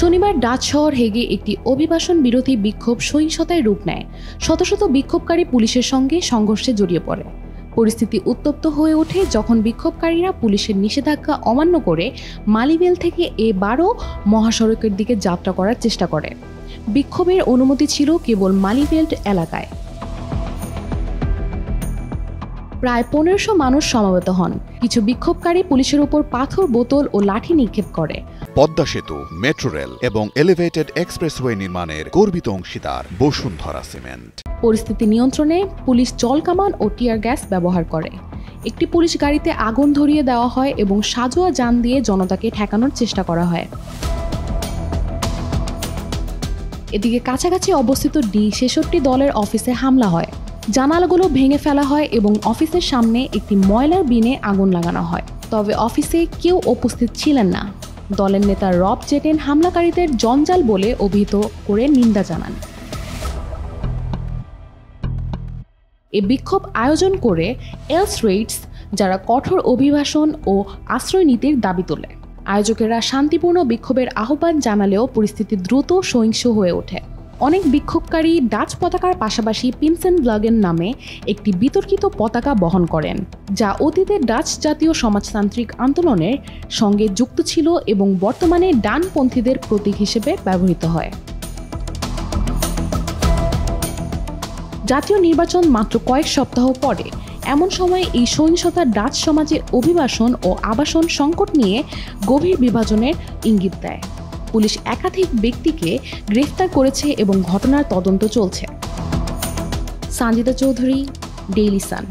শনিবার ডাচ শহর হেগে একটি অভিবাসন বিরোধী বিক্ষোভ সহিংসতায় রূপ নেয়। শত শত বিক্ষোভকারী পুলিশের সঙ্গে সংঘর্ষে জড়িয়ে পড়ে। পরিস্থিতি উত্তপ্ত হয়ে ওঠে যখন বিক্ষোভকারীরা পুলিশের নিষেধাজ্ঞা অমান্য করে মালিভেল থেকে A12 মহাসড়কের দিকে যাত্রা করার চেষ্টা করে। বিক্ষোভের অনুমতি ছিল কেবল মালিভেল্ট এলাকায়। প্রায় 1500 মানুষ সমবেত হন। কিছু বিক্ষোভকারী পুলিশের উপর পাথর, বোতল ও লাঠি নিক্ষেপ করে। পদ্মা সেতু, মেট্রো রেল এবং এলিভেটেড এক্সপ্রেসওয়ে নির্মাণের গর্বিত অংশীদার বসুন্ধরা সিমেন্ট। পরিস্থিতি নিয়ন্ত্রণে পুলিশ জলকামান ও টিয়ার গ্যাস ব্যবহার করে। একটি পুলিশ গাড়িতে আগুন ধরিয়ে দেওয়া হয় এবং সাজোয়া যান দিয়ে জনতাকে ঠেকানোর চেষ্টা করা হয়। এদিকে কাছাকাছি অবস্থিত D66 দলের অফিসে হামলা হয়। জানালাগুলো ভেঙে ফেলা হয় এবং অফিসের সামনে একটি ময়লার বিনে আগুন লাগানো হয়। তবে অফিসে কেউ উপস্থিত ছিলেন না। দলের নেতা রব জেটেন হামলাকারীদের জঞ্জাল বলে অভিহিত করে নিন্দা জানান। এ বিক্ষোভ আয়োজন করে এলস রেইডস, যারা কঠোর অভিবাসন ও আশ্রয় নীতির দাবি তোলে। আয়োজকেরা শান্তিপূর্ণ বিক্ষোভের আহ্বান জানালেও পরিস্থিতি দ্রুত সহিংস হয়ে ওঠে। অনেক বিক্ষোভকারী ডাচ পতাকার পাশাপাশি পিনসেনব্লাগেন নামে একটি বিতর্কিত পতাকা বহন করেন, যা অতীতে ডাচ জাতীয় সমাজতান্ত্রিক আন্দোলনের সঙ্গে যুক্ত ছিল এবং বর্তমানে ডানপন্থীদের প্রতীক হিসেবে ব্যবহৃত হয়। জাতীয় নির্বাচন মাত্র কয়েক সপ্তাহ পরে, এমন সময় এই সহিংসতা ডাচ সমাজে অভিবাসন ও আবাসন সংকট নিয়ে গভীর বিভাজনের ইঙ্গিত দেয়। পুলিশ একাধিক ব্যক্তিকে গ্রেফতার করেছে এবং ঘটনার তদন্ত চলছে। Sanjida Chowdhury, Daily Sun.